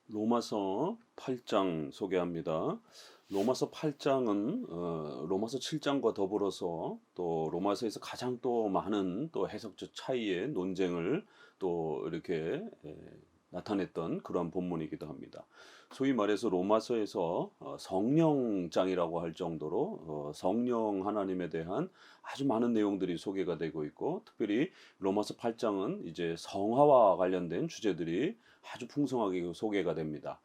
로마서 8장 소개합니다. 로마서 8장은 로마서 7장과 더불어서 또 로마서에서 가장 또 많은 또 해석적 차이의 논쟁을 또 이렇게 나타냈던 그런 본문이기도 합니다. 소위 말해서 로마서에서 성령장이라고 할 정도로 성령 하나님에 대한 아주 많은 내용들이 소개가 되고 있고, 특별히 로마서 8장은 이제 성화와 관련된 주제들이 아주 풍성하게 소개가 됩니다.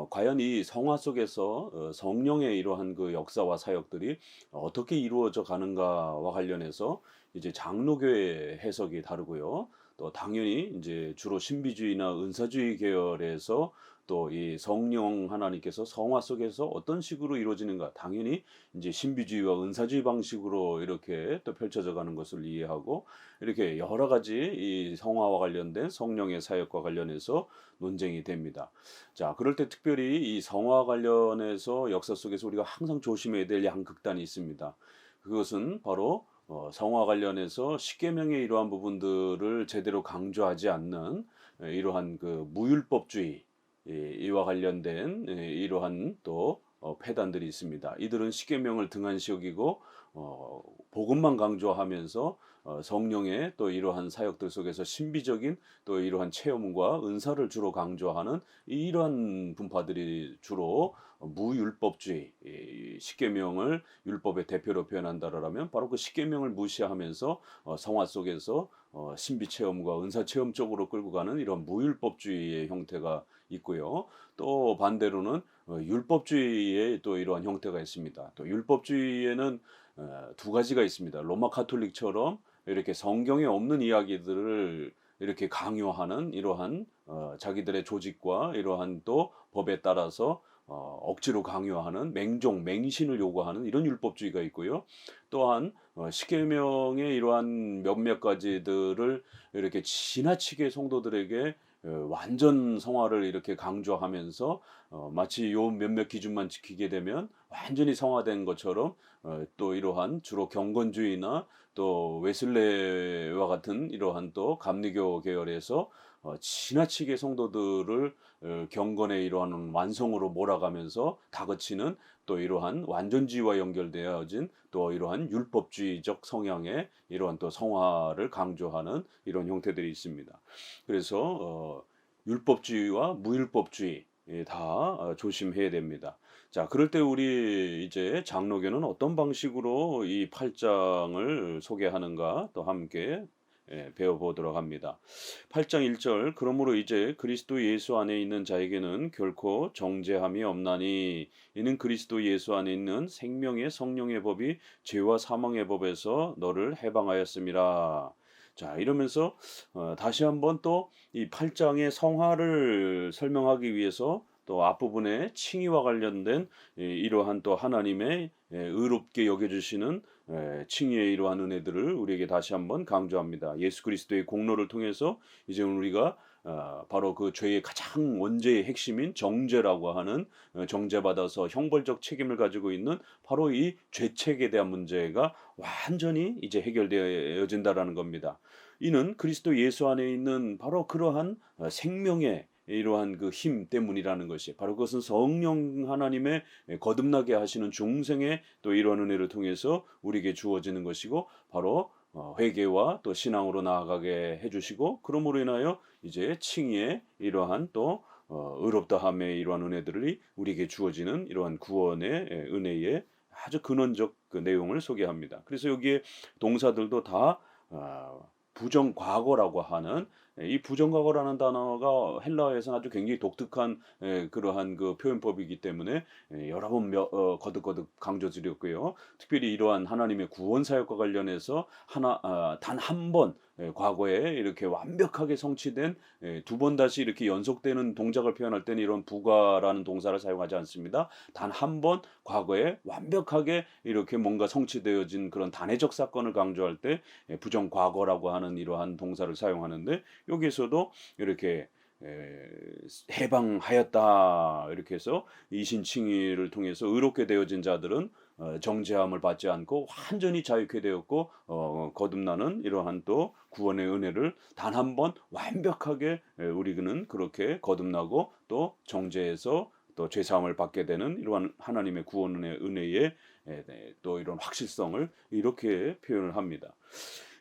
과연 이 성화 속에서 성령의 이러한 그 역사와 사역들이 어떻게 이루어져 가는가와 관련해서 이제 장로교의 해석이 다르고요. 또 당연히 이제 주로 신비주의나 은사주의 계열에서 또 이 성령 하나님께서 성화 속에서 어떤 식으로 이루어지는가, 당연히 이제 신비주의와 은사주의 방식으로 이렇게 또 펼쳐져 가는 것을 이해하고, 이렇게 여러 가지 이 성화와 관련된 성령의 사역과 관련해서 논쟁이 됩니다. 자, 그럴 때 특별히 이 성화 관련해서 역사 속에서 우리가 항상 조심해야 될 양극단이 있습니다. 그것은 바로 성화 관련해서 십계명의 이러한 부분들을 제대로 강조하지 않는 이러한 그 무율법주의 이와 관련된 이러한 또 패단들이 있습니다. 이들은 십계명을 등한시 여기고 복음만 강조하면서 성령의 또 이러한 사역들 속에서 신비적인 또 이러한 체험과 은사를 주로 강조하는 이러한 분파들이 주로 무율법주의, 십계명을 율법의 대표로 표현한다라면 바로 그 십계명을 무시하면서 성화 속에서 신비 체험과 은사 체험 쪽으로 끌고 가는 이런 무율법주의의 형태가 있고요. 또 반대로는 율법주의의 또 이러한 형태가 있습니다. 또 율법주의에는 두 가지가 있습니다. 로마 카톨릭처럼 이렇게 성경에 없는 이야기들을 이렇게 강요하는 이러한 자기들의 조직과 이러한 또 법에 따라서 억지로 강요하는 맹종, 맹신을 요구하는 이런 율법주의가 있고요. 또한 십계명의 이러한 몇몇 가지들을 이렇게 지나치게 성도들에게 완전 성화를 이렇게 강조하면서 마치 요 몇몇 기준만 지키게 되면 완전히 성화된 것처럼 또 이러한 주로 경건주의나 또 웨슬레와 같은 이러한 또 감리교 계열에서 지나치게 성도들을 경건의 이러한 완성으로 몰아가면서 다그치는 또 이러한 완전주의와 연결되어진 또 이러한 율법주의적 성향의 이러한 또 성화를 강조하는 이런 형태들이 있습니다. 그래서 율법주의와 무율법주의 다 조심해야 됩니다. 자, 그럴 때 우리 이제 장로교는 어떤 방식으로 이 8장을 소개하는가 또 함께 배워보도록 합니다. 8장 1절, 그러므로 이제 그리스도 예수 안에 있는 자에게는 결코 정죄함이 없나니 이는 그리스도 예수 안에 있는 생명의 성령의 법이 죄와 사망의 법에서 너를 해방하였음이라. 자, 이러면서 다시 한번 또 이 8장의 성화를 설명하기 위해서 또 앞부분에 칭의와 관련된 이러한 또 하나님의 의롭게 여겨주시는 칭의의 이러한 은혜들을 우리에게 다시 한번 강조합니다. 예수 그리스도의 공로를 통해서 이제 우리가 바로 그 죄의 가장 원죄의 핵심인 정죄라고 하는 정죄받아서 형벌적 책임을 가지고 있는 바로 이 죄책에 대한 문제가 완전히 이제 해결되어진다라는 겁니다. 이는 그리스도 예수 안에 있는 바로 그러한 생명의 이러한 그 힘 때문이라는 것이, 바로 그것은 성령 하나님의 거듭나게 하시는 중생의 또 이러한 은혜를 통해서 우리에게 주어지는 것이고, 바로 회개와 또 신앙으로 나아가게 해주시고, 그러므로 인하여 이제 칭의의 이러한 또 의롭다함의 이러한 은혜들이 우리에게 주어지는 이러한 구원의 은혜의 아주 근원적 그 내용을 소개합니다. 그래서 여기에 동사들도 다 부정과거라고 하는, 이 부정과거라는 단어가 헬라어에서는 아주 굉장히 독특한 그러한 그 표현법이기 때문에 여러 번 거듭거듭 강조드렸고요. 특별히 이러한 하나님의 구원 사역과 관련해서 단 한 번 과거에 이렇게 완벽하게 성취된, 두 번 다시 이렇게 연속되는 동작을 표현할 때는 이런 부가라는 동사를 사용하지 않습니다. 단 한 번 과거에 완벽하게 이렇게 뭔가 성취되어진 그런 단회적 사건을 강조할 때 부정과거라고 하는 이러한 동사를 사용하는데, 여기에서도 이렇게 해방하였다 이렇게 해서 이신칭의를 통해서 의롭게 되어진 자들은 정죄함을 받지 않고 완전히 자유케 되었고 거듭나는 이러한 또 구원의 은혜를 단 한 번 완벽하게 우리는 그렇게 거듭나고 또 정죄에서 또 죄 사함을 받게 되는 이러한 하나님의 구원의 은혜의 네, 또 이런 확실성을 이렇게 표현을 합니다.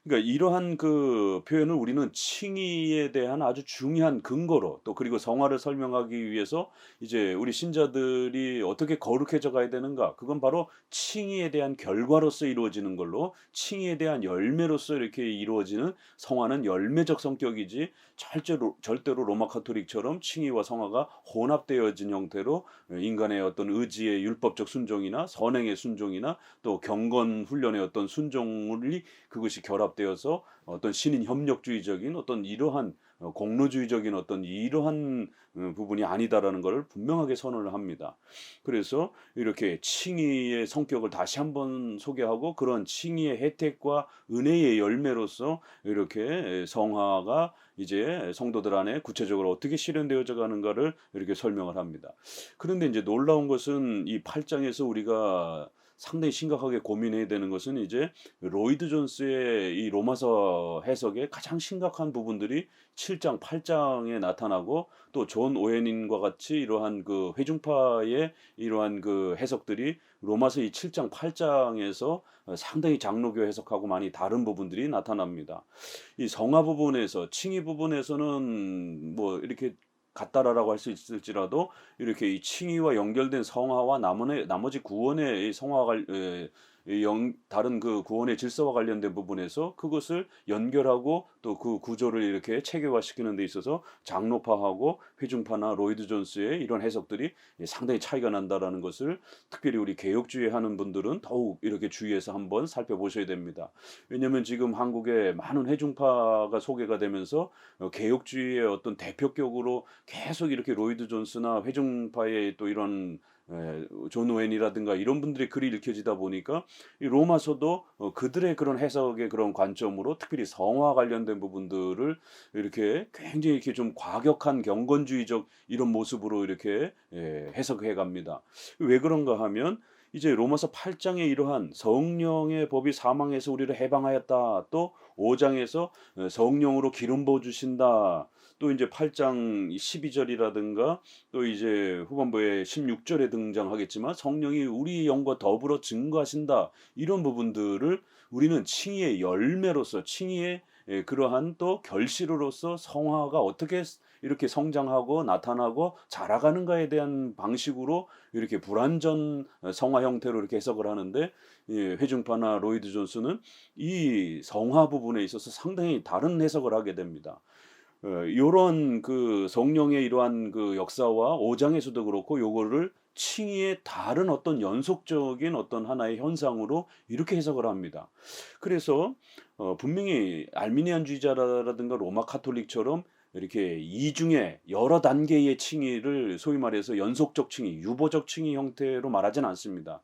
그러니까 이러한 그 표현을 우리는 칭의에 대한 아주 중요한 근거로 또 그리고 성화를 설명하기 위해서 이제 우리 신자들이 어떻게 거룩해져 가야 되는가? 그건 바로 칭의에 대한 결과로서 이루어지는 걸로 칭의에 대한 열매로서 이렇게 이루어지는 성화는 열매적 성격이지 절대로 로마 카톨릭처럼 칭의와 성화가 혼합되어진 형태로 인간의 어떤 의지의 율법적 순종이나 선행의 순종이나 또 경건 훈련의 어떤 순종이 그것이 결합되어서 어떤 신인 협력주의적인 어떤 이러한 공로주의적인 어떤 이러한 부분이 아니다라는 것을 분명하게 선언을 합니다. 그래서 이렇게 칭의의 성격을 다시 한번 소개하고 그런 칭의의 혜택과 은혜의 열매로서 이렇게 성화가 이제 성도들 안에 구체적으로 어떻게 실현되어져 가는가를 이렇게 설명을 합니다. 그런데 이제 놀라운 것은 이 8장에서 우리가 상당히 심각하게 고민해야 되는 것은 이제 로이드 존스의 이 로마서 해석의 가장 심각한 부분들이 7장, 8장에 나타나고 또 존 오웬인과 같이 이러한 그 회중파의 이러한 그 해석들이 로마서 이 7장, 8장에서 상당히 장로교 해석하고 많이 다른 부분들이 나타납니다. 이 성화 부분에서 칭의 부분에서는 뭐 이렇게 같다라고 할 수 있을지라도 이렇게 이 칭의와 연결된 성화와 나머지 구원의 이 성화 다른 그 구원의 질서와 관련된 부분에서 그것을 연결하고 또 그 구조를 이렇게 체계화시키는 데 있어서 장로파하고 회중파나 로이드 존스의 이런 해석들이 상당히 차이가 난다라는 것을 특별히 우리 개혁주의 하는 분들은 더욱 이렇게 주의해서 한번 살펴보셔야 됩니다. 왜냐하면 지금 한국에 많은 회중파가 소개가 되면서 개혁주의의 어떤 대표격으로 계속 이렇게 로이드 존스나 회중파의 또 이런 존 오웬이라든가 이런 분들의 글이 읽혀지다 보니까 이 로마서도 그들의 그런 해석의 그런 관점으로 특별히 성화 관련된 부분들을 이렇게 굉장히 이렇게 좀 과격한 경건주의적 이런 모습으로 이렇게 해석해 갑니다. 왜 그런가 하면 이제 로마서 8장에 이러한 성령의 법이 사망에서 우리를 해방하였다. 또 5장에서 성령으로 기름 부어 주신다. 또 이제 8장 12절이라든가 또 이제 후반부에 16절에 등장하겠지만 성령이 우리 영과 더불어 증거하신다. 이런 부분들을 우리는 칭의의 열매로서 칭의의 그러한 또 결실로서 성화가 어떻게 이렇게 성장하고 나타나고 자라가는가에 대한 방식으로 이렇게 불완전 성화 형태로 이렇게 해석을 하는데 회중파나 로이드 존스는 이 성화 부분에 있어서 상당히 다른 해석을 하게 됩니다. 요런 그 성령의 이러한 그 역사와 5장에서도 그렇고 요거를 칭의의 다른 어떤 연속적인 어떤 하나의 현상으로 이렇게 해석을 합니다. 그래서 분명히 알미니안주의자라든가 로마 카톨릭처럼 이렇게 이중에 여러 단계의 칭의를 소위 말해서 연속적 칭의, 유보적 칭의 형태로 말하진 않습니다.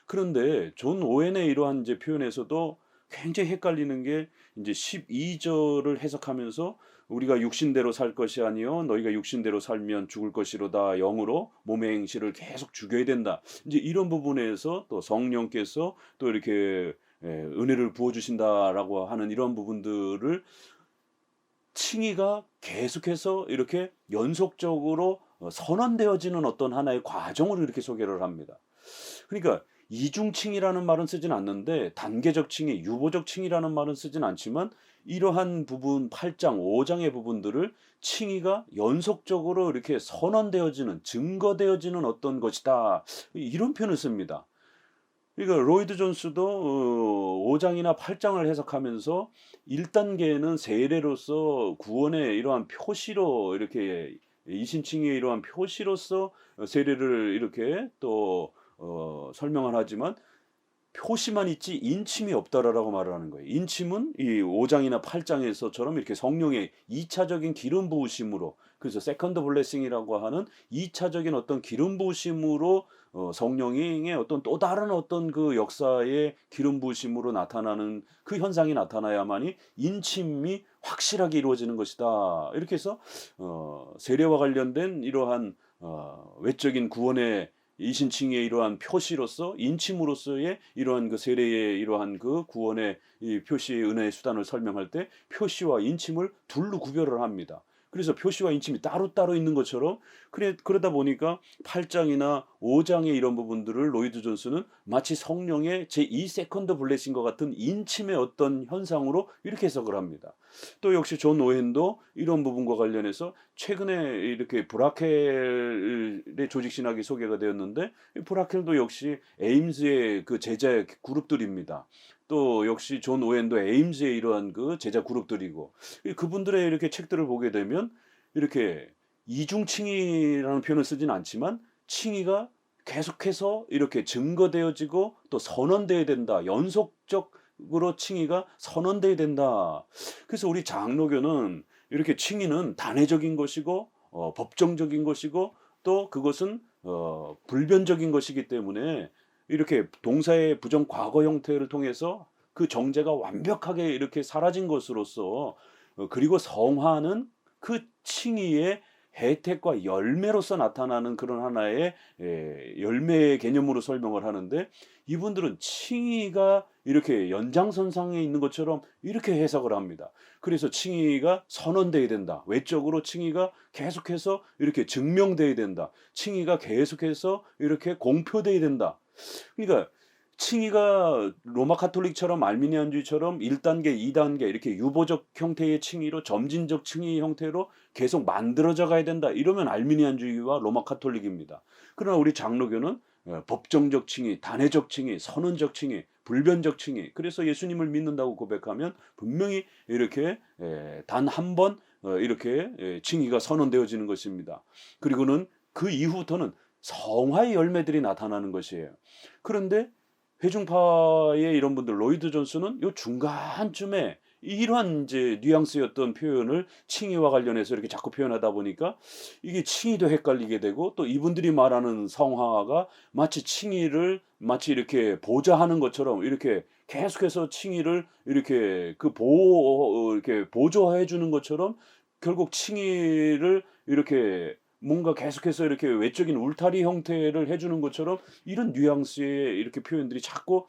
그런데 존 오웬의 이러한 이제 표현에서도 굉장히 헷갈리는 게 이제 12절을 해석하면서 우리가 육신대로 살 것이 아니요 너희가 육신대로 살면 죽을 것이로다 영으로 몸의 행실을 계속 죽여야 된다. 이제 이런 부분에서 또 성령께서 또 이렇게 은혜를 부어 주신다라고 하는 이런 부분들을 칭의가 계속해서 이렇게 연속적으로 선언되어지는 어떤 하나의 과정으로 이렇게 소개를 합니다. 그러니까 이중칭이라는 말은 쓰진 않는데 단계적 칭의, 유보적 칭이라는 말은 쓰진 않지만 이러한 부분 8장, 5장의 부분들을 칭의가 연속적으로 이렇게 선언되어지는 증거되어지는 어떤 것이다. 이런 표현을 씁니다. 그러니까 로이드 존스도 5장이나 8장을 해석하면서 1단계는 세례로서 구원의 이러한 표시로 이렇게 이신칭의 이러한 표시로서 세례를 이렇게 또 설명을 하지만 표시만 있지 인침이 없다라고 말을 하는 거예요. 인침은 이 5장이나 8장에서처럼 이렇게 성령의 2차적인 기름 부으심으로 그래서 세컨드 블레싱이라고 하는 2차적인 어떤 기름 부으심으로 성령의 어떤 또 다른 어떤 그 역사의 기름 부으심으로 나타나는 그 현상이 나타나야만이 인침이 확실하게 이루어지는 것이다. 이렇게 해서 세례와 관련된 이러한 외적인 구원의 이신칭의의 이러한 표시로서 인침으로서의 이러한 그 세례의 이러한 그 구원의 이 표시의 은혜의 수단을 설명할 때 표시와 인침을 둘로 구별을 합니다. 그래서 표시와 인침이 따로따로 있는 것처럼 그러다 보니까 8장이나 5장의 이런 부분들을 로이드 존스는 마치 성령의 제2 세컨드 블레싱과 같은 인침의 어떤 현상으로 이렇게 해석을 합니다. 또 역시 존 오웬도 이런 부분과 관련해서 최근에 이렇게 브라켈의 조직 신학이 소개가 되었는데 이 브라켈도 역시 에임즈의 그 제자 그룹들입니다. 또 역시 존 오웬도 에임즈의 이러한 그 제자 그룹들이고 그분들의 이렇게 책들을 보게 되면 이렇게 이중칭의라는 표현을 쓰진 않지만 칭의가 계속해서 이렇게 증거되어지고 또 선언돼야 된다. 연속적으로 칭의가 선언돼야 된다. 그래서 우리 장로교는 이렇게 칭의는 단회적인 것이고 법정적인 것이고 또 그것은 불변적인 것이기 때문에 이렇게 동사의 부정 과거 형태를 통해서 그 정제가 완벽하게 이렇게 사라진 것으로서 그리고 성화는 그 칭의의 혜택과 열매로서 나타나는 그런 하나의 열매의 개념으로 설명을 하는데 이분들은 칭의가 이렇게 연장선상에 있는 것처럼 이렇게 해석을 합니다. 그래서 칭의가 선언돼야 된다. 외적으로 칭의가 계속해서 이렇게 증명돼야 된다. 칭의가 계속해서 이렇게 공표돼야 된다. 그러니까 칭의가 로마 카톨릭처럼 알미니안주의처럼 1단계, 2단계 이렇게 유보적 형태의 칭의로 점진적 칭의 형태로 계속 만들어져 가야 된다. 이러면 알미니안주의와 로마 카톨릭입니다. 그러나 우리 장로교는 법정적 칭의, 단회적 칭의, 선언적 칭의, 불변적 칭의. 그래서 예수님을 믿는다고 고백하면 분명히 이렇게 단 한 번 이렇게 칭의가 선언되어지는 것입니다. 그리고는 그 이후부터는 성화의 열매들이 나타나는 것이에요. 그런데 회중파의 이런 분들 로이드 존스는 요 중간쯤에 이러한 이제 뉘앙스였던 표현을 칭의와 관련해서 이렇게 자꾸 표현하다 보니까 이게 칭의도 헷갈리게 되고 또 이분들이 말하는 성화가 마치 칭의를 마치 이렇게 보좌하는 것처럼 이렇게 계속해서 칭의를 이렇게 이렇게 보조해 주는 것처럼 결국 칭의를 이렇게 뭔가 계속해서 이렇게 외적인 울타리 형태를 해주는 것처럼 이런 뉘앙스의 이렇게 표현들이 자꾸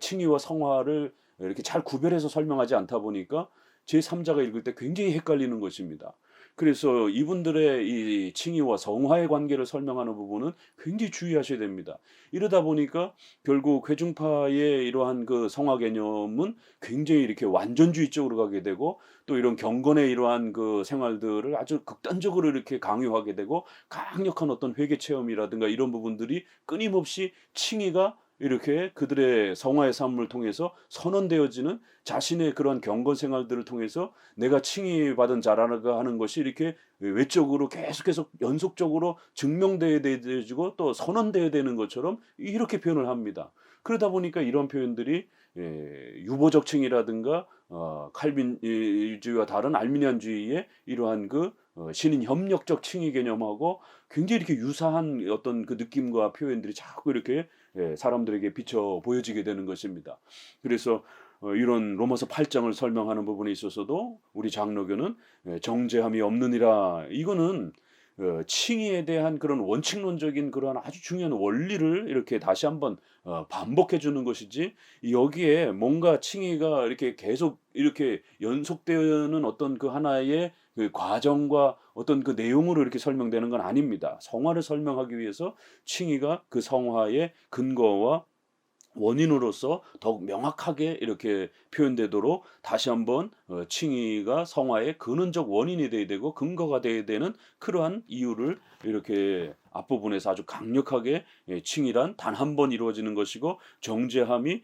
칭의와 성화를 이렇게 잘 구별해서 설명하지 않다 보니까 제3자가 읽을 때 굉장히 헷갈리는 것입니다. 그래서 이분들의 이 칭의와 성화의 관계를 설명하는 부분은 굉장히 주의하셔야 됩니다. 이러다 보니까 결국 회중파의 이러한 그 성화 개념은 굉장히 이렇게 완전주의적으로 가게 되고 또 이런 경건의 이러한 그 생활들을 아주 극단적으로 이렇게 강요하게 되고 강력한 어떤 회개 체험이라든가 이런 부분들이 끊임없이 칭의가 이렇게 그들의 성화의 삶을 통해서 선언되어지는 자신의 그런 경건 생활들을 통해서 내가 칭의받은 자라가 하는 것이 이렇게 외적으로 계속해서 연속적으로 증명되어야 되고 또 선언되어야 되는 것처럼 이렇게 표현을 합니다. 그러다 보니까 이런 표현들이 유보적 칭의라든가 칼빈주의와 다른 알미니안주의의 이러한 그 신인 협력적 칭의 개념하고 굉장히 이렇게 유사한 어떤 그 느낌과 표현들이 자꾸 이렇게 사람들에게 비쳐 보여지게 되는 것입니다. 그래서 이런 로마서 8장을 설명하는 부분에 있어서도 우리 장로교는 정죄함이 없느니라. 이거는 칭의에 대한 그런 원칙론적인 그런 아주 중요한 원리를 이렇게 다시 한번 반복해 주는 것이지 여기에 뭔가 칭의가 이렇게 계속 이렇게 연속되는 어떤 그 하나의 그 과정과 어떤 그 내용으로 이렇게 설명되는 건 아닙니다. 성화를 설명하기 위해서 칭의가 그 성화의 근거와 원인으로서 더욱 명확하게 이렇게 표현되도록 다시 한번 칭의가 성화의 근원적 원인이 돼야 되고 근거가 돼야 되는 그러한 이유를 이렇게 앞부분에서 아주 강력하게 칭의란 단 한 번 이루어지는 것이고 정죄함이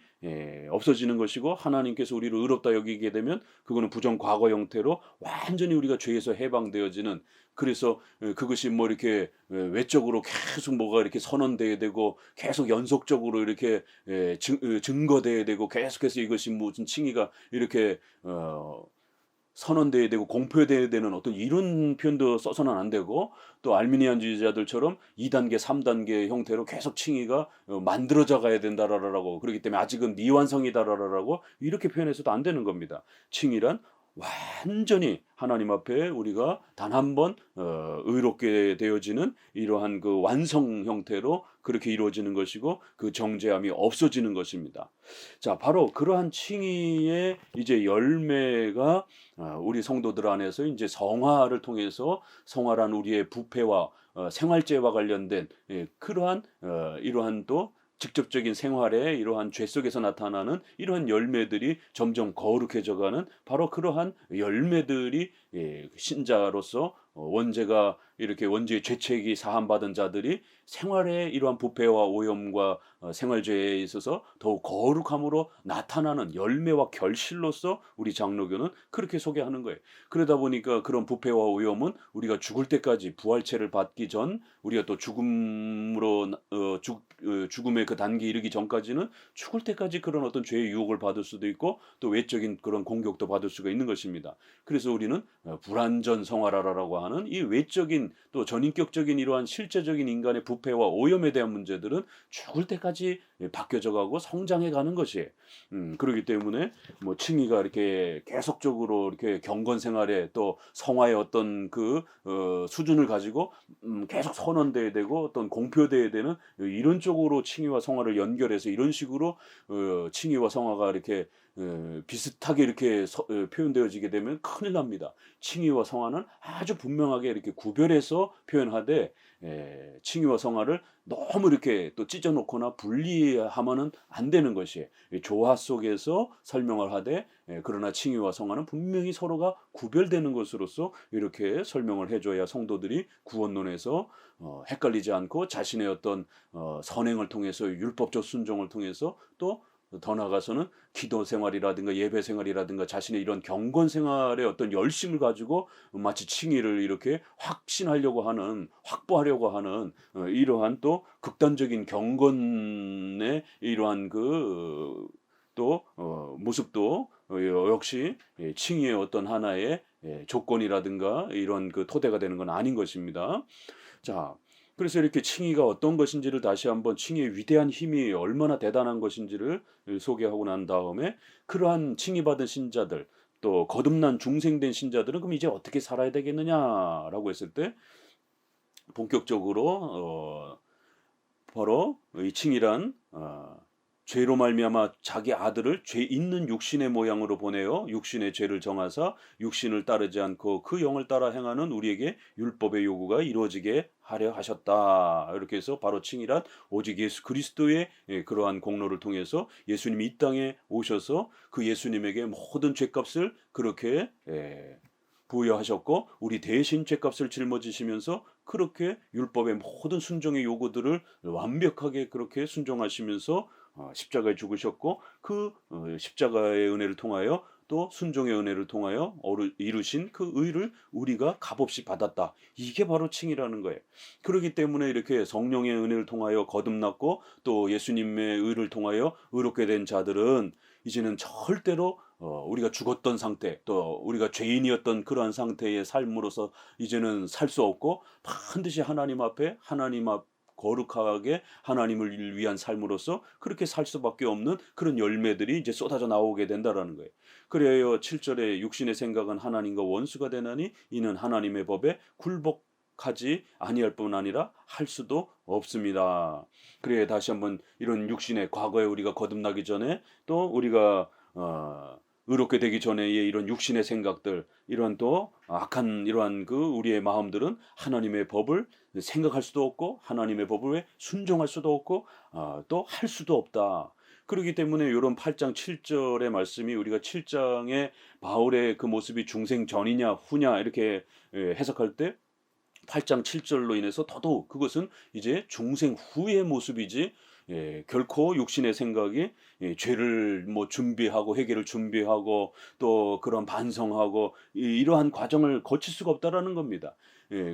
없어지는 것이고 하나님께서 우리를 의롭다 여기게 되면 그거는 부정 과거 형태로 완전히 우리가 죄에서 해방되어지는 그래서 그것이 뭐 이렇게 외적으로 계속 뭐가 이렇게 선언돼야 되고 계속 연속적으로 이렇게 증거돼야 되고 계속해서 이것이 무슨 칭의가 이렇게 선언돼야 되고 공표돼야 되는 어떤 이런 표현도 써서는 안 되고 또 알미니안주의자들처럼 2단계, 3단계 형태로 계속 칭의가 만들어져 가야 된다라고 그렇기 때문에 아직은 미완성이다라고 이렇게 표현해서도 안 되는 겁니다. 칭의란 완전히 하나님 앞에 우리가 단 한 번 의롭게 되어지는 이러한 그 완성 형태로 그렇게 이루어지는 것이고 그 정죄함이 없어지는 것입니다. 자, 바로 그러한 칭의의 이제 열매가 우리 성도들 안에서 이제 성화를 통해서 성화란 우리의 부패와 생활죄와 관련된 그러한 이러한 또 직접적인 생활에 이러한 죄 속에서 나타나는 이러한 열매들이 점점 거룩해져가는 바로 그러한 열매들이 신자로서 원죄가 이렇게 원죄의 죄책이 사함받은 자들이 생활에 이러한 부패와 오염과 생활죄에 있어서 더욱 거룩함으로 나타나는 열매와 결실로서 우리 장로교는 그렇게 소개하는 거예요. 그러다 보니까 그런 부패와 오염은 우리가 죽을 때까지 부활체를 받기 전 우리가 또 죽음으로 죽음의 그 단계에 이르기 전까지는 죽을 때까지 그런 어떤 죄의 유혹을 받을 수도 있고 또 외적인 그런 공격도 받을 수가 있는 것입니다. 그래서 우리는 불완전 성화라라고 하는 이 외적인 또 전인격적인 이러한 실제적인 인간의 부패와 오염에 대한 문제들은 죽을 때까지 바뀌어져 가고 성장해 가는 것이에요. 그렇기 때문에 뭐 칭의가 이렇게 계속적으로 이렇게 경건 생활에 또 성화의 어떤 그 수준을 가지고 계속 선언돼야 되고 어떤 공표돼야 되는 이런 쪽으로 칭의와 성화를 연결해서 이런 식으로 칭의와 성화가 이렇게 비슷하게 이렇게 표현되어지게 되면 큰일 납니다. 칭의와 성화는 아주 분명하게 이렇게 구별해서 표현하되 칭의와 성화를 너무 이렇게 또 찢어 놓거나 분리하면은 안 되는 것이에요. 조화 속에서 설명을 하되 그러나 칭의와 성화는 분명히 서로가 구별되는 것으로서 이렇게 설명을 해줘야 성도들이 구원론에서 헷갈리지 않고 자신의 어떤 선행을 통해서 율법적 순종을 통해서 또 더 나아가서는 기도 생활이라든가 예배 생활이라든가 자신의 이런 경건 생활의 어떤 열심을 가지고 마치 칭의를 이렇게 확보하려고 하는 이러한 또 극단적인 경건의 이러한 그 또 모습도 역시 칭의의 어떤 하나의 조건이라든가 이런 그 토대가 되는 건 아닌 것입니다. 자, 그래서 이렇게 칭의가 어떤 것인지를 다시 한번 칭의의 위대한 힘이 얼마나 대단한 것인지를 소개하고 난 다음에 그러한 칭의받은 신자들 또 거듭난 중생된 신자들은 그럼 이제 어떻게 살아야 되겠느냐라고 했을 때 본격적으로 바로 이 칭의란 죄로 말미암아 자기 아들을 죄 있는 육신의 모양으로 보내어 육신의 죄를 정하사 육신을 따르지 않고 그 영을 따라 행하는 우리에게 율법의 요구가 이루어지게 하려 하셨다. 이렇게 해서 바로 칭의란 오직 예수 그리스도의 그러한 공로를 통해서 예수님이 이 땅에 오셔서 그 예수님에게 모든 죄값을 그렇게 부여하셨고 우리 대신 죄값을 짊어지시면서 그렇게 율법의 모든 순종의 요구들을 완벽하게 그렇게 순종하시면서 십자가에 죽으셨고 그 십자가의 은혜를 통하여 또 순종의 은혜를 통하여 이루신 그 의를 우리가 값없이 받았다. 이게 바로 칭의라는 거예요. 그렇기 때문에 이렇게 성령의 은혜를 통하여 거듭났고 또 예수님의 의를 통하여 의롭게 된 자들은 이제는 절대로 우리가 죽었던 상태 또 우리가 죄인이었던 그러한 상태의 삶으로서 이제는 살 수 없고 반드시 하나님 앞에 거룩하게 하나님을 위한 삶으로서 그렇게 살 수밖에 없는 그런 열매들이 이제 쏟아져 나오게 된다라는 거예요. 그래요 7절에 육신의 생각은 하나님과 원수가 되나니 이는 하나님의 법에 굴복하지 아니할 뿐 아니라 할 수도 없습니다. 그래 다시 한번 이런 육신의 과거에 우리가 거듭나기 전에 또 우리가 의롭게 되기 전에의 이런 육신의 생각들, 이런 또 악한 이러한 그 우리의 마음들은 하나님의 법을 생각할 수도 없고 하나님의 법을 순종할 수도 없고 또 할 수도 없다. 그렇기 때문에 이런 8장 7절의 말씀이 우리가 7장의 바울의 그 모습이 중생 전이냐 후냐 이렇게 해석할 때 8장 7절로 인해서 더더욱 그것은 이제 중생 후의 모습이지 결코 육신의 생각이 죄를 뭐 준비하고 회개를 준비하고 또 그런 반성하고 이러한 과정을 거칠 수가 없다라는 겁니다.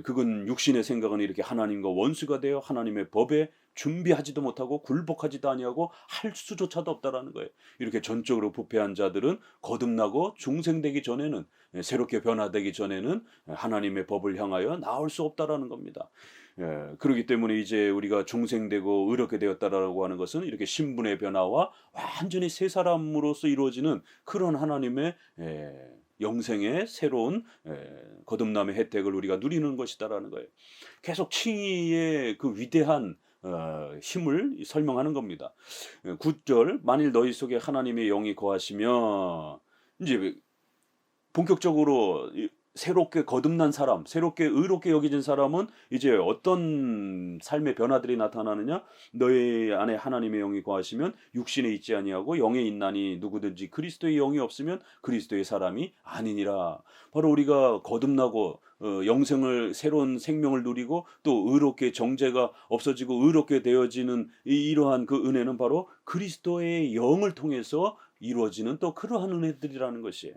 그건 육신의 생각은 이렇게 하나님과 원수가 되어 하나님의 법에 준비하지도 못하고 굴복하지도 아니하고 할 수조차도 없다라는 거예요. 이렇게 전적으로 부패한 자들은 거듭나고 중생되기 전에는 새롭게 변화되기 전에는 하나님의 법을 향하여 나올 수 없다라는 겁니다. 그렇기 때문에 이제 우리가 중생되고 의롭게 되었다라고 하는 것은 이렇게 신분의 변화와 완전히 새 사람으로서 이루어지는 그런 하나님의 영생의 새로운 거듭남의 혜택을 우리가 누리는 것이다라는 거예요. 계속 칭의의 그 위대한 힘을 설명하는 겁니다. 9절 만일 너희 속에 하나님의 영이 거하시면 이제 본격적으로 새롭게 거듭난 사람, 새롭게 의롭게 여겨진 사람은 이제 어떤 삶의 변화들이 나타나느냐? 너희 안에 하나님의 영이 거하시면 육신에 있지 아니하고 영에 있나니 누구든지 그리스도의 영이 없으면 그리스도의 사람이 아니니라. 바로 우리가 거듭나고 영생을 새로운 생명을 누리고 또 의롭게 정죄가 없어지고 의롭게 되어지는 이러한 그 은혜는 바로 그리스도의 영을 통해서 이루어지는 또 그러한 은혜들이라는 것이에요.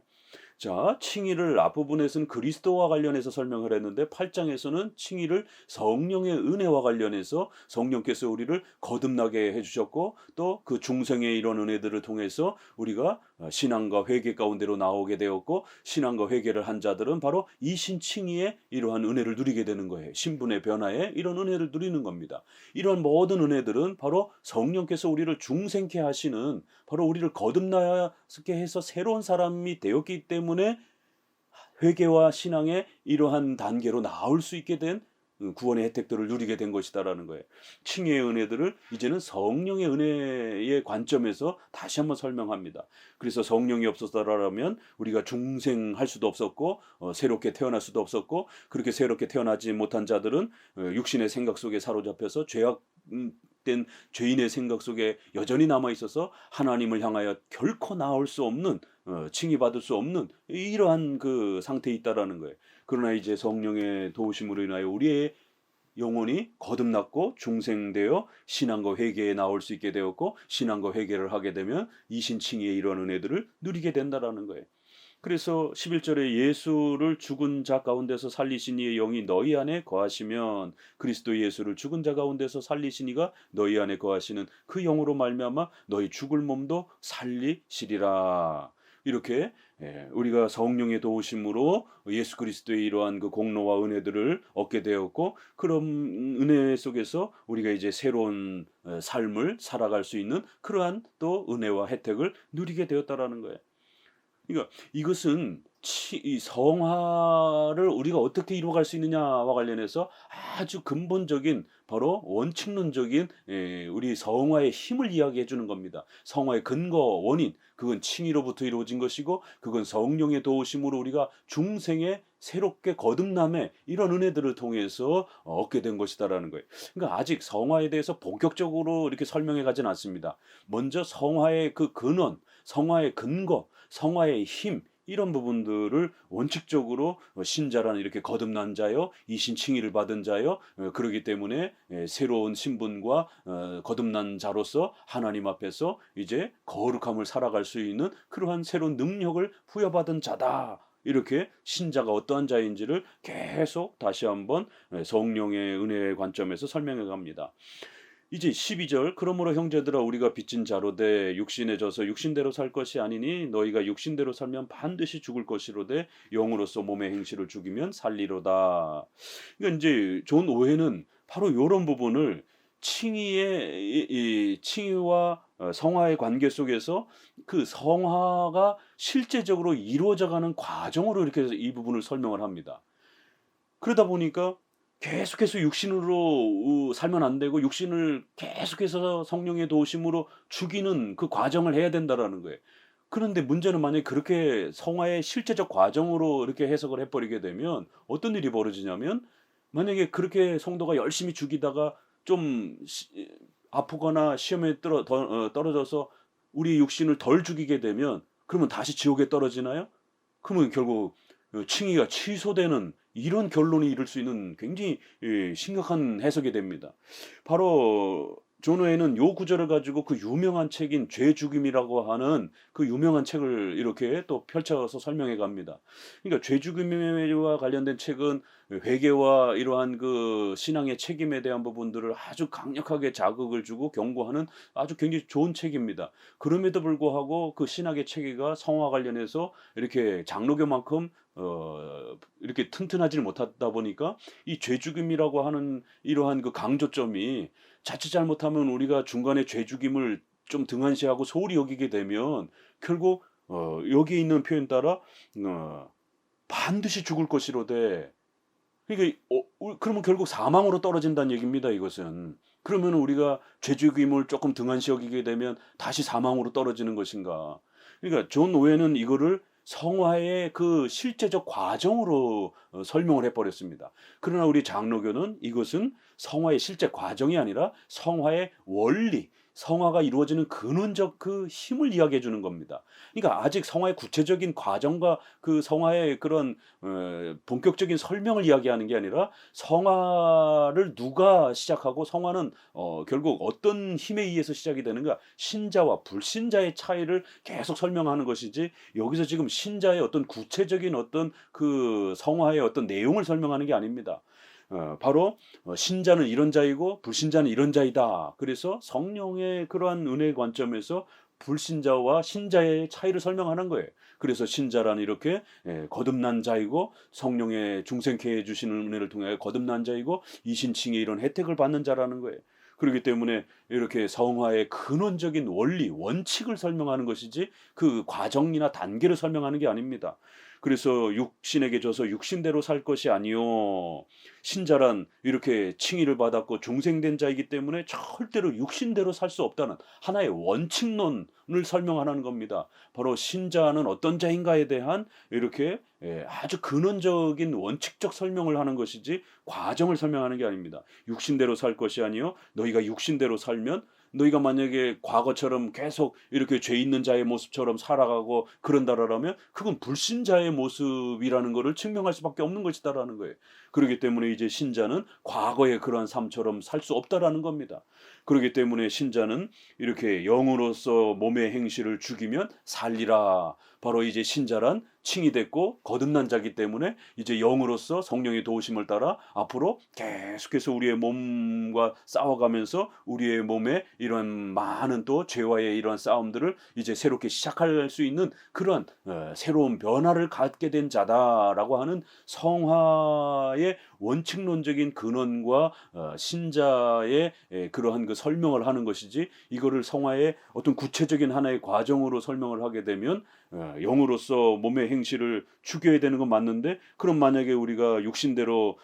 자, 칭의를 앞부분에서는 그리스도와 관련해서 설명을 했는데 8장에서는 칭의를 성령의 은혜와 관련해서 성령께서 우리를 거듭나게 해주셨고 또 그 중생의 이런 은혜들을 통해서 우리가 신앙과 회개 가운데로 나오게 되었고 신앙과 회개를 한 자들은 바로 이 신칭의의 이러한 은혜를 누리게 되는 거예요. 신분의 변화에 이런 은혜를 누리는 겁니다. 이런 모든 은혜들은 바로 성령께서 우리를 중생케 하시는 바로 우리를 거듭나게 해서 새로운 사람이 되었기 때문에 회개와 신앙의 이러한 단계로 나올 수 있게 된 구원의 혜택들을 누리게 된 것이다라는 거예요. 칭의의 은혜들을 이제는 성령의 은혜의 관점에서 다시 한번 설명합니다. 그래서 성령이 없었다라면 우리가 중생할 수도 없었고 새롭게 태어날 수도 없었고 그렇게 새롭게 태어나지 못한 자들은 육신의 생각 속에 사로잡혀서 죄악된 죄인의 생각 속에 여전히 남아 있어서 하나님을 향하여 결코 나올 수 없는 칭의받을 수 없는 이러한 그 상태에 있다라는 거예요. 그러나 이제 성령의 도우심으로 인하여 우리의 영혼이 거듭났고 중생되어 신앙과 회개에 나올 수 있게 되었고 신앙과 회개를 하게 되면 이신칭의의 이런 은혜들을 누리게 된다라는 거예요. 그래서 11절에 예수를 죽은 자 가운데서 살리신 이의 영이 너희 안에 거하시면 그리스도 예수를 죽은 자 가운데서 살리신 이가 너희 안에 거하시는 그 영으로 말미암아 너희 죽을 몸도 살리시리라. 이렇게 우리가 성령의 도우심으로 예수 그리스도의 이러한 그 공로와 은혜들을 얻게 되었고 그런 은혜 속에서 우리가 이제 새로운 삶을 살아갈 수 있는 그러한 또 은혜와 혜택을 누리게 되었다라는 거예요. 그러니까 이것은 이 성화를 우리가 어떻게 이루어갈 수 있느냐와 관련해서 아주 근본적인 바로 원칙론적인 우리 성화의 힘을 이야기해 주는 겁니다. 성화의 근거 원인 그건 칭의로부터 이루어진 것이고 그건 성령의 도우심으로 우리가 중생의 새롭게 거듭남의 이런 은혜들을 통해서 얻게 된 것이다라는 거예요. 그러니까 아직 성화에 대해서 본격적으로 이렇게 설명해 가진 않습니다. 먼저 성화의 그 근원, 성화의 근거, 성화의 힘 이런 부분들을 원칙적으로 신자라는 이렇게 거듭난 자요, 이신칭의를 받은 자요, 그러기 때문에 새로운 신분과 거듭난 자로서 하나님 앞에서 이제 거룩함을 살아갈 수 있는 그러한 새로운 능력을 부여받은 자다. 이렇게 신자가 어떠한 자인지를 계속 다시 한번 성령의 은혜의 관점에서 설명해 갑니다. 이제 12절 그러므로 형제들아 우리가 빚진 자로 돼 육신에 져서 육신대로 살 것이 아니니 너희가 육신대로 살면 반드시 죽을 것이로되 영으로서 몸의 행실을 죽이면 살리로다. 그러니까 이제 존 오해는 바로 이런 부분을 칭의의 이 칭의와 성화의 관계 속에서 그 성화가 실제적으로 이루어져가는 과정으로 이렇게 해서 이 부분을 설명을 합니다. 그러다 보니까 계속해서 육신으로 살면 안 되고 육신을 계속해서 성령의 도우심으로 죽이는 그 과정을 해야 된다라는 거예요. 그런데 문제는 만약에 그렇게 성화의 실제적 과정으로 이렇게 해석을 해 버리게 되면 어떤 일이 벌어지냐면 만약에 그렇게 성도가 열심히 죽이다가 좀 아프거나 시험에 떨어져서 우리 육신을 덜 죽이게 되면 그러면 다시 지옥에 떨어지나요? 그러면 결국 칭의가 취소되는 이런 결론이 이를 수 있는 굉장히 심각한 해석이 됩니다. 바로 존 오웨이는 요 구절을 가지고 그 유명한 책인 죄 죽임이라고 하는 그 유명한 책을 이렇게 또 펼쳐서 설명해 갑니다. 그러니까 죄 죽임과 관련된 책은 회개와 이러한 그 신앙의 책임에 대한 부분들을 아주 강력하게 자극을 주고 경고하는 아주 굉장히 좋은 책입니다. 그럼에도 불구하고 그 신학의 체계가 성화 관련해서 이렇게 장로교만큼 이렇게 튼튼하지를 못하다 보니까 이 죄 죽임이라고 하는 이러한 그 강조점이 자칫 잘못하면 우리가 중간에 죄 죽임을 좀 등한시하고 소홀히 여기게 되면 결국 여기 있는 표현 따라 반드시 죽을 것이로되 그러니까 그러면 결국 사망으로 떨어진다는 얘기입니다 이것은. 그러면 우리가 죄죽임을 조금 등한시 여기게 되면 다시 사망으로 떨어지는 것인가. 그러니까 존 오웬은 이거를 성화의 그 실제적 과정으로 설명을 해 버렸습니다. 그러나 우리 장로교는 이것은 성화의 실제 과정이 아니라 성화의 원리, 성화가 이루어지는 근원적 그 힘을 이야기해 주는 겁니다. 그러니까 아직 성화의 구체적인 과정과 그 성화의 그런 본격적인 설명을 이야기하는 게 아니라 성화를 누가 시작하고 성화는 결국 어떤 힘에 의해서 시작이 되는가 신자와 불신자의 차이를 계속 설명하는 것이지 여기서 지금 신자의 어떤 구체적인 어떤 그 성화의 어떤 내용을 설명하는 게 아닙니다. 바로 신자는 이런 자이고 불신자는 이런 자이다. 그래서 성령의 그러한 은혜의 관점에서 불신자와 신자의 차이를 설명하는 거예요. 그래서 신자라는 이렇게 거듭난 자이고 성령의 중생케 해 주시는 은혜를 통해 거듭난 자이고 이신칭의 이런 혜택을 받는 자라는 거예요. 그렇기 때문에 이렇게 성화의 근원적인 원리, 원칙을 설명하는 것이지 그 과정이나 단계를 설명하는 게 아닙니다. 그래서 육신에게 져서 육신대로 살 것이 아니요 신자란 이렇게 칭의를 받았고 중생된 자이기 때문에 절대로 육신대로 살 수 없다는 하나의 원칙론을 설명하는 겁니다. 바로 신자는 어떤 자인가에 대한 이렇게 아주 근원적인 원칙적 설명을 하는 것이지 과정을 설명하는 게 아닙니다. 육신대로 살 것이 아니요 너희가 육신대로 살면 너희가 만약에 과거처럼 계속 이렇게 죄 있는 자의 모습처럼 살아가고 그런다라면 그건 불신자의 모습이라는 것을 증명할 수밖에 없는 것이다라는 거예요. 그렇기 때문에 이제 신자는 과거의 그러한 삶처럼 살 수 없다라는 겁니다. 그렇기 때문에 신자는 이렇게 영으로서 몸의 행실을 죽이면 살리라. 바로 이제 신자란 칭이 됐고 거듭난 자기 때문에 이제 영으로서 성령의 도우심을 따라 앞으로 계속해서 우리의 몸과 싸워가면서 우리의 몸에 이런 많은 또 죄와의 이러한 싸움들을 이제 새롭게 시작할 수 있는 그런 새로운 변화를 갖게 된 자다라고 하는 성화의 원칙론적인 근원과 신자의 그러한 그 설명을 하는 것이지 이거를 성화의 어떤 구체적인 하나의 과정으로 설명을 하게 되면 영으로서 몸의 행실을 죽여야 되는 건 맞는데 그럼 만약에 우리가 육신대로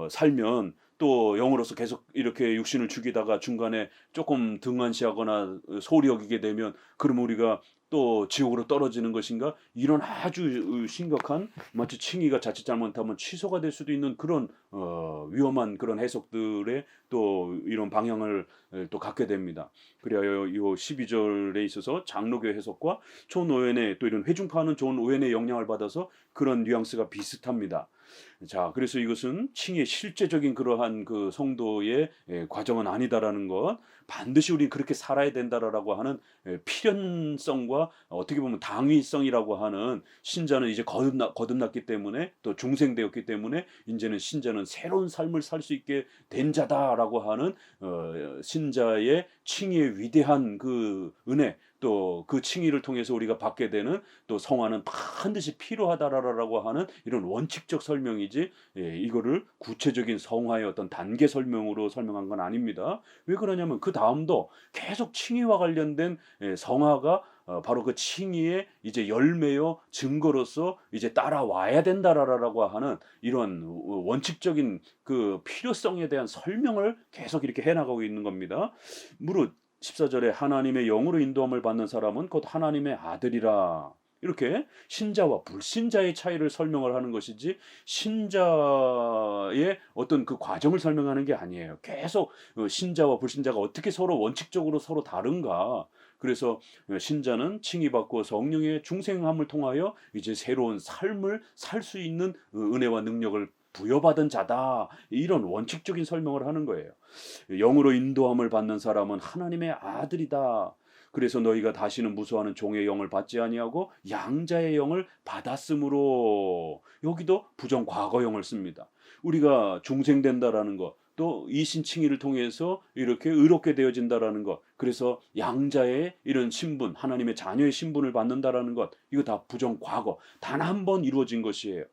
살면 또 영으로서 계속 이렇게 육신을 죽이다가 중간에 조금 등한시하거나 소홀히 여기게 되면 그러면 우리가 또 지옥으로 떨어지는 것인가? 이런 아주 심각한 마치 칭의가 자칫 잘못하면 취소가 될 수도 있는 그런 위험한 그런 해석들의 또 이런 방향을 또 갖게 됩니다. 그래야 이 12절에 있어서 장로교 해석과 존 오웬의 또 이런 회중파는 존 오웬의 영향을 받아서 그런 뉘앙스가 비슷합니다. 자, 그래서 이것은 칭의 실제적인 그러한 그 성도의 과정은 아니다라는 것, 반드시 우리 그렇게 살아야 된다라고 하는 필연성과 어떻게 보면 당위성이라고 하는 신자는 이제 거듭났기 때문에 또 중생되었기 때문에 이제는 신자는 새로운 삶을 살 수 있게 된 자다라고 하는 신자의 칭의의 위대한 그 은혜 또 그 칭의를 통해서 우리가 받게 되는 또 성화는 반드시 필요하다라고 하는 이런 원칙적 설명이지 이거를 구체적인 성화의 어떤 단계 설명으로 설명한 건 아닙니다. 왜 그러냐면 그 다음도 계속 칭의와 관련된 성화가 바로 그 칭의의 이제 열매요 증거로서 이제 따라와야 된다라고 하는 이런 원칙적인 그 필요성에 대한 설명을 계속 이렇게 해나가고 있는 겁니다. 무릇 14절에 하나님의 영으로 인도함을 받는 사람은 곧 하나님의 아들이라. 이렇게 신자와 불신자의 차이를 설명을 하는 것이지 신자의 어떤 그 과정을 설명하는 게 아니에요. 계속 신자와 불신자가 어떻게 서로 원칙적으로 서로 다른가. 그래서 신자는 칭의받고 성령의 중생함을 통하여 이제 새로운 삶을 살 수 있는 은혜와 능력을 부여받은 자다. 이런 원칙적인 설명을 하는 거예요. 영으로 인도함을 받는 사람은 하나님의 아들이다. 그래서 너희가 다시는 무수하는 종의 영을 받지 아니하고 양자의 영을 받았으므로 여기도 부정 과거형을 씁니다. 우리가 중생된다라는 것, 또 이신칭의를 통해서 이렇게 의롭게 되어진다라는 것, 그래서 양자의 이런 신분, 하나님의 자녀의 신분을 받는다라는 것, 이거 다 부정 과거, 단 한 번 이루어진 것이에요.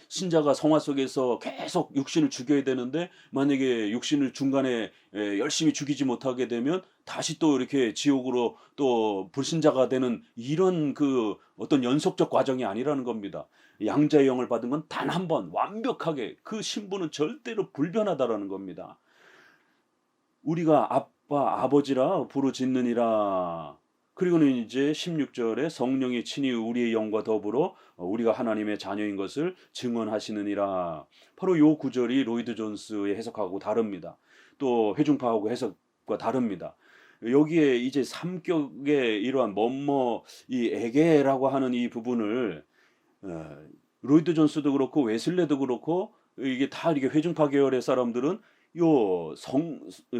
신자가 성화 속에서 계속 육신을 죽여야 되는데 만약에 육신을 중간에 열심히 죽이지 못하게 되면 다시 또 이렇게 지옥으로 또 불신자가 되는 이런 그 어떤 연속적 과정이 아니라는 겁니다. 양자의 영을 받은 건 단 한 번 완벽하게 그 신분은 절대로 불변하다라는 겁니다. 우리가 아빠 아버지라 부르짖느니라. 그리고는 이제 16절에 성령이 친히 우리의 영과 더불어 우리가 하나님의 자녀인 것을 증언하시느니라. 바로 요 구절이 로이드 존스의 해석하고 다릅니다. 또 회중파하고 해석과 다릅니다. 여기에 이제 삼격의 이러한 뭐뭐 이 에게라고 하는 이 부분을 로이드 존스도 그렇고 웨슬레도 그렇고 이게 다 이렇게 회중파 계열의 사람들은 요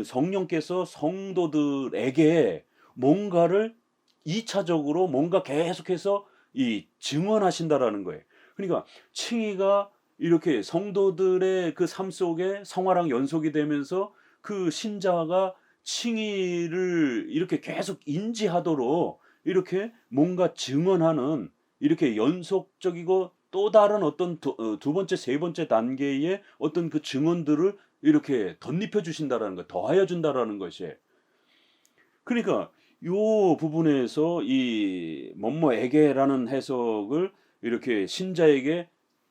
성령께서 성도들에게 뭔가를 2차적으로 뭔가 계속해서 이 증언하신다라는 거예요. 그러니까 칭의가 이렇게 성도들의 그 삶 속에 성화랑 연속이 되면서 그 신자가 칭의를 이렇게 계속 인지하도록 이렇게 뭔가 증언하는 이렇게 연속적이고 또 다른 어떤 두 번째, 세 번째 단계의 어떤 그 증언들을 이렇게 덧입혀 주신다라는 거, 더하여 준다라는 것이. 그러니까 요 부분에서 이 뭐뭐에게라는 해석을 이렇게 신자에게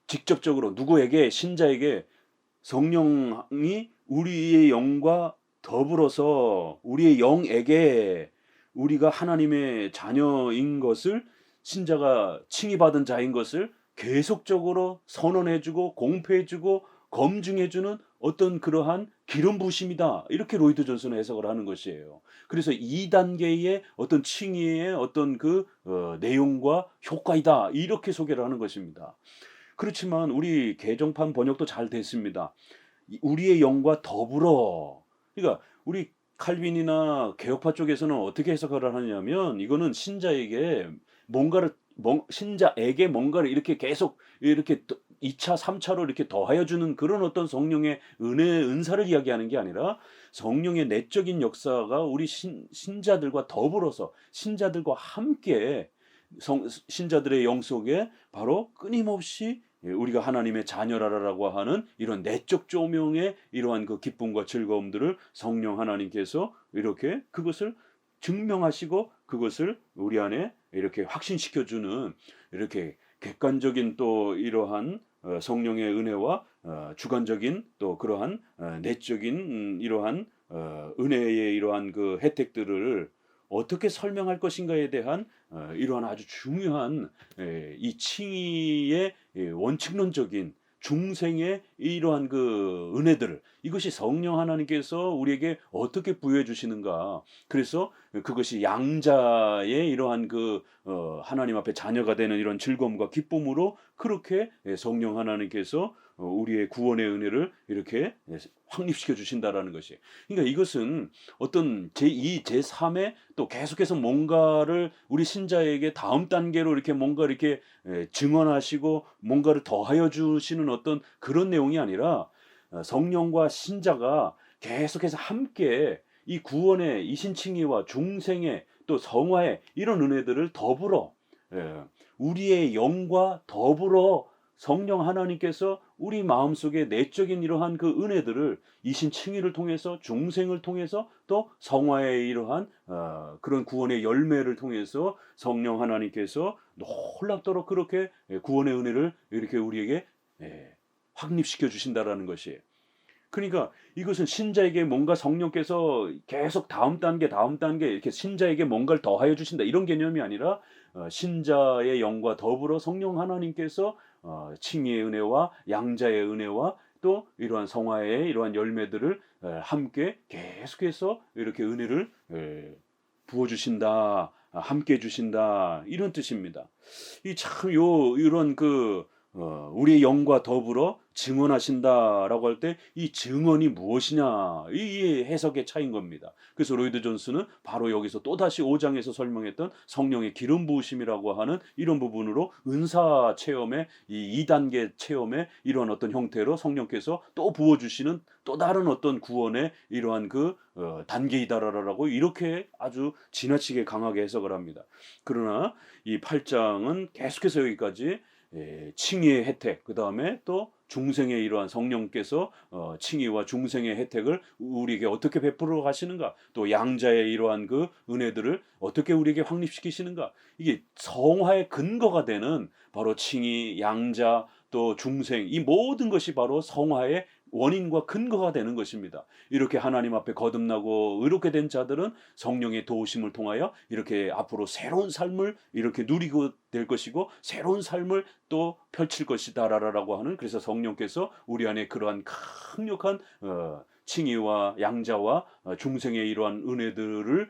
직접적으로 누구에게 신자에게 성령이 우리의 영과 더불어서 우리의 영에게 우리가 하나님의 자녀인 것을 신자가 칭의받은 자인 것을 계속적으로 선언해주고 공표해주고 검증해주는 어떤 그러한 기름 부심이다. 이렇게 로이드 존슨은 해석을 하는 것이에요. 그래서 2단계의 어떤 칭의의 어떤 그 내용과 효과이다. 이렇게 소개를 하는 것입니다. 그렇지만 우리 개정판 번역도 잘 됐습니다. 우리의 영과 더불어. 그러니까 우리 칼빈이나 개혁파 쪽에서는 어떻게 해석을 하느냐면 이거는 신자에게 뭔가를 이렇게 계속 이렇게 2차, 3차로 이렇게 더하여 주는 그런 어떤 성령의 은사를 이야기하는 게 아니라 성령의 내적인 역사가 우리 신자들과 더불어서 신자들과 함께 신자들의 영 속에 바로 끊임없이 우리가 하나님의 자녀라라고 하는 이런 내적 조명의 이러한 그 기쁨과 즐거움들을 성령 하나님께서 이렇게 그것을 증명하시고 그것을 우리 안에 이렇게 확신시켜주는 이렇게 객관적인 또 이러한 성령의 은혜와 주관적인 또 그러한 내적인 이러한 은혜의 이러한 그 혜택들을 어떻게 설명할 것인가에 대한 이러한 아주 중요한 이 칭의의 원칙론적인 중생의 이러한 그 은혜들을 이것이 성령 하나님께서 우리에게 어떻게 부여해 주시는가. 그래서 그것이 양자의 이러한 그 하나님 앞에 자녀가 되는 이런 즐거움과 기쁨으로 그렇게 성령 하나님께서 우리의 구원의 은혜를 이렇게 확립시켜 주신다라는 것이. 그러니까 이것은 어떤 제2, 제3의 또 계속해서 뭔가를 우리 신자에게 다음 단계로 이렇게 뭔가 이렇게 증언하시고 뭔가를 더하여 주시는 어떤 그런 내용이 아니라 성령과 신자가 계속해서 함께 이 구원의 이신칭의와 중생의 또 성화의 이런 은혜들을 더불어 우리의 영과 더불어 성령 하나님께서 우리 마음속에 내적인 이러한 그 은혜들을 이신칭의를 통해서 중생을 통해서 또 성화의 이러한 그런 구원의 열매를 통해서 성령 하나님께서 놀랍도록 그렇게 구원의 은혜를 이렇게 우리에게 확립시켜 주신다라는 것이에요. 그러니까 이것은 신자에게 뭔가 성령께서 계속 다음 단계 이렇게 신자에게 뭔가를 더하여 주신다 이런 개념이 아니라 신자의 영과 더불어 성령 하나님께서 칭의의 은혜와 양자의 은혜와 또 이러한 성화의 이러한 열매들을 함께 계속해서 이렇게 은혜를 부어주신다, 함께 해주신다 이런 뜻입니다. 이 참 이런 우리의 영과 더불어 증언하신다라고 할 때 이 증언이 무엇이냐 이 해석의 차이인 겁니다. 그래서 로이드 존스는 바로 여기서 또다시 5장에서 설명했던 성령의 기름 부으심이라고 하는 이런 부분으로 은사 체험의 이 2단계 체험의 이러한 어떤 형태로 성령께서 또 부어주시는 또 다른 어떤 구원의 이러한 단계이다라고 이렇게 아주 지나치게 강하게 해석을 합니다. 그러나 이 8장은 계속해서 여기까지 칭의의 혜택, 그 다음에 또 중생의 이러한 성령께서 칭의와 중생의 혜택을 우리에게 어떻게 베풀어 가시는가, 또 양자의 이러한 그 은혜들을 어떻게 우리에게 확립시키시는가, 이게 성화의 근거가 되는 바로 칭의, 양자, 또 중생, 이 모든 것이 바로 성화의 원인과 근거가 되는 것입니다. 이렇게 하나님 앞에 거듭나고 의롭게 된 자들은 성령의 도우심을 통하여 이렇게 앞으로 새로운 삶을 이렇게 누리고 될 것이고 새로운 삶을 또 펼칠 것이다라고 하는, 그래서 성령께서 우리 안에 그러한 강력한 칭의와 양자와 중생의 이러한 은혜들을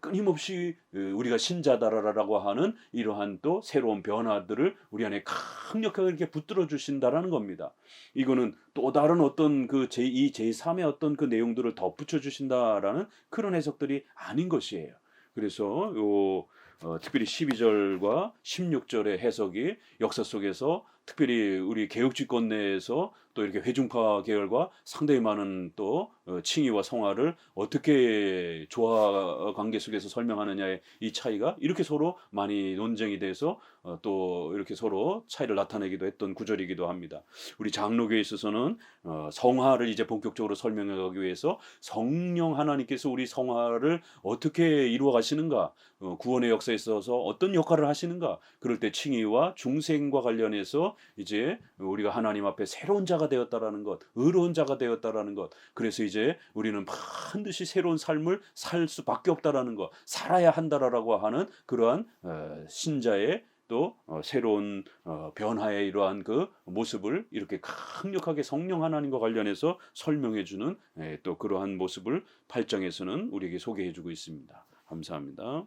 끊임없이 우리가 신자다라고 하는 이러한 또 새로운 변화들을 우리 안에 강력하게 이렇게 붙들어 주신다라는 겁니다. 이거는 또 다른 어떤 그 제2, 제3의 어떤 그 내용들을 덧붙여 주신다라는 그런 해석들이 아닌 것이에요. 그래서 특별히 12절과 16절의 해석이 역사 속에서 특별히 우리 개혁주권 내에서 또 이렇게 회중파 계열과 상당히 많은 또 칭의와 성화를 어떻게 조화 관계 속에서 설명하느냐의 이 차이가 이렇게 서로 많이 논쟁이 돼서 또 이렇게 서로 차이를 나타내기도 했던 구절이기도 합니다. 우리 장로교에 있어서는 성화를 이제 본격적으로 설명해 가기 위해서 성령 하나님께서 우리 성화를 어떻게 이루어 가시는가, 구원의 역사에 있어서 어떤 역할을 하시는가, 그럴 때 칭의와 중생과 관련해서 이제 우리가 하나님 앞에 새로운 자가 되었다라는 것, 의로운 자가 되었다라는 것, 그래서 이제 우리는 반드시 새로운 삶을 살 수밖에 없다라는 것, 살아야 한다라고 하는 그러한 신자의 또 새로운 변화의 이러한 그 모습을 이렇게 강력하게 성령 하나님과 관련해서 설명해 주는 또 그러한 모습을 8장에서는 우리에게 소개해 주고 있습니다. 감사합니다.